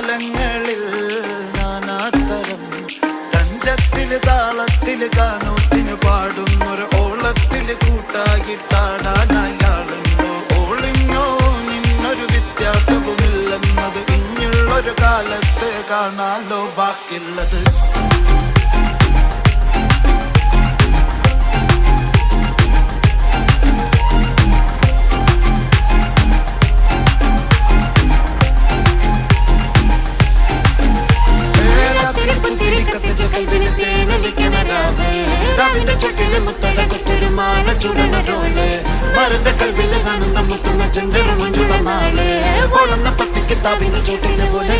കാലങ്ങളിൽ നാനാതരം തഞ്ചത്തില് താളത്തില് കാനോത്തിന് പാടുന്നൊരു ഓളത്തില് കൂട്ടാകിട്ടാടാനയാളുണ്ടോ ഓളിഞ്ഞോ നിന്നൊരു വ്യത്യാസവുമില്ലെന്നത് ഇനിയുള്ളൊരു കാലത്ത് കാണാലോ ബാക്കിയുള്ളത്. മരന്റെ കൽവില് കാണുന്ന മുത്തുന്ന ചെഞ്ചെറു മഞ്ചുള നാള് വളർന്ന പട്ടിക്ക് താവിന് ചോട്ടിന് പോലെ